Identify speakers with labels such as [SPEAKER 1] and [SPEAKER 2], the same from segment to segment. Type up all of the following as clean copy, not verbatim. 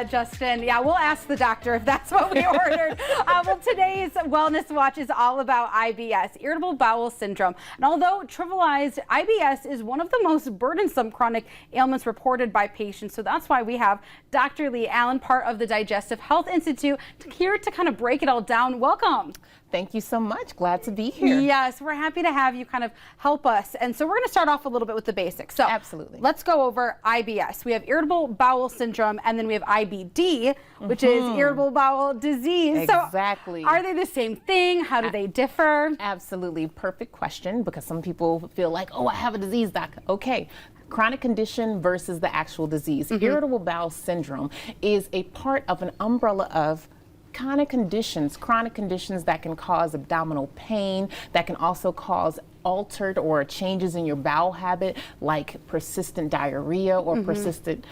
[SPEAKER 1] Justin. Yeah, we'll ask the doctor if that's what we ordered. Well, today's Wellness Watch is all about IBS, irritable bowel syndrome. And although trivialized, IBS is one of the most burdensome chronic ailments reported by patients. So that's why we have Dr. Lee Allen, part of the Digestive Health Institute, here to kind of break it all down. Welcome.
[SPEAKER 2] Thank you so much. Glad to be here.
[SPEAKER 1] Yes, we're happy to have you kind of help us. And so we're going to start off a little bit with the basics. So
[SPEAKER 2] absolutely.
[SPEAKER 1] Let's go over IBS. We have irritable bowel syndrome, and then we have IBD, which is irritable bowel disease.
[SPEAKER 2] Exactly.
[SPEAKER 1] So are they the same thing? How do they differ?
[SPEAKER 2] Absolutely. Perfect question, because some people feel like, oh, I have a disease, doc. Okay. Chronic condition versus the actual disease. Irritable bowel syndrome is a part of an umbrella of chronic conditions that can cause abdominal pain, that can also cause altered or changes in your bowel habit, like persistent diarrhea or persistent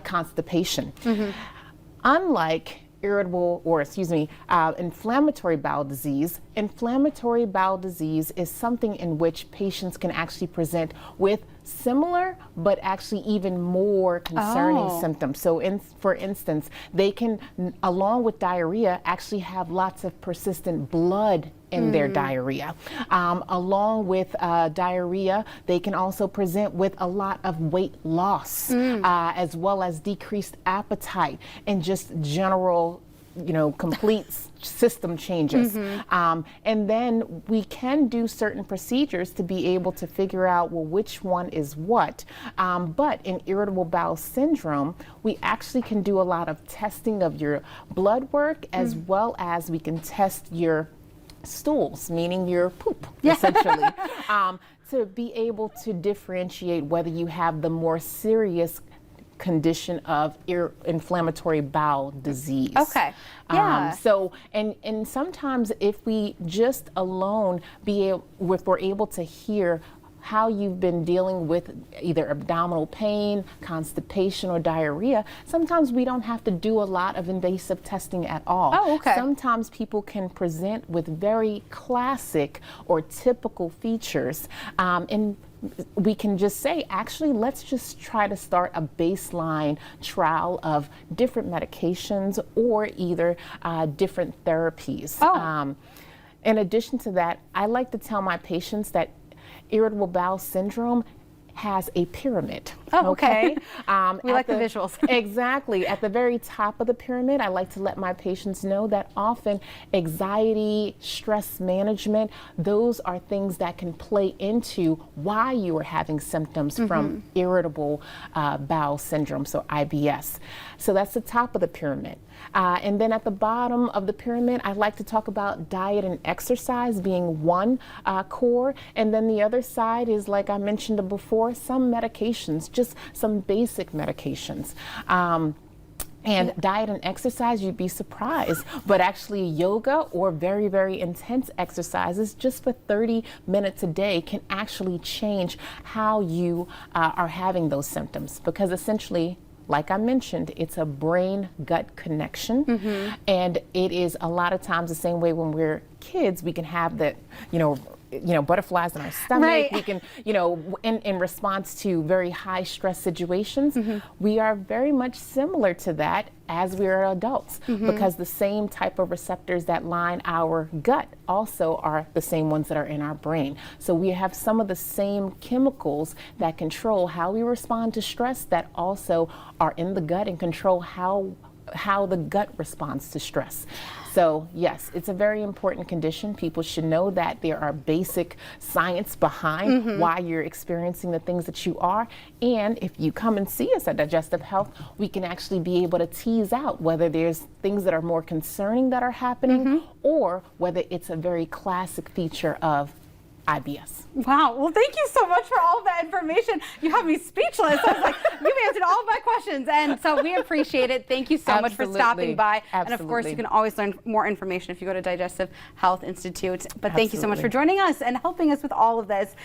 [SPEAKER 2] constipation. Unlike inflammatory bowel disease is something in which patients can actually present with similar but actually even more concerning symptoms. So for instance, they can, along with diarrhea, actually have lots of persistent blood in their diarrhea. Along with diarrhea, they can also present with a lot of weight loss, as well as decreased appetite and just general, complete system changes. And then we can do certain procedures to be able to figure out, well, which one is what. But in irritable bowel syndrome, we actually can do a lot of testing of your blood work, as well as we can test your stools, meaning your poop, essentially, to be able to differentiate whether you have the more serious condition of inflammatory bowel disease.
[SPEAKER 1] Okay. Yeah.
[SPEAKER 2] So, and sometimes if we just alone if we're able to hear how you've been dealing with either abdominal pain, constipation, or diarrhea, sometimes we don't have to do a lot of invasive testing at all.
[SPEAKER 1] Oh, okay.
[SPEAKER 2] Sometimes people can present with very classic or typical features, and we can just say, actually, let's just try to start a baseline trial of different medications or either different therapies. In addition to that, I like to tell my patients that irritable bowel syndrome has a pyramid.
[SPEAKER 1] Oh, okay. We like the visuals.
[SPEAKER 2] Exactly. At the very top of the pyramid, I like to let my patients know that often anxiety, stress management, those are things that can play into why you are having symptoms from irritable bowel syndrome, so IBS. So that's the top of the pyramid. And then at the bottom of the pyramid, I like to talk about diet and exercise being one core. And then the other side is, like I mentioned before, some medications, just some basic medications. And diet and exercise, you'd be surprised, but actually yoga or very, very intense exercises just for 30 minutes a day can actually change how you are having those symptoms, because essentially, like I mentioned, it's a brain-gut connection, and it is a lot of times the same way when we're kids, we can have that, butterflies in our stomach.
[SPEAKER 1] Right.
[SPEAKER 2] We can, in response to very high stress situations, we are very much similar to that as we are adults, because the same type of receptors that line our gut also are the same ones that are in our brain. So we have some of the same chemicals that control how we respond to stress that also are in the gut and control how the gut responds to stress. So yes, it's a very important condition. People should know that there are basic science behind why you're experiencing the things that you are. And if you come and see us at Digestive Health, we can actually be able to tease out whether there's things that are more concerning that are happening or whether it's a very classic feature of IBS.
[SPEAKER 1] Wow. Well, thank you so much for all that information. You have me speechless. I was like, you've answered all of my questions. And so we appreciate it. Thank you so much for stopping by. And of course, you can always learn more information if you go to Digestive Health Institute. But thank you so much for joining us and helping us with all of this.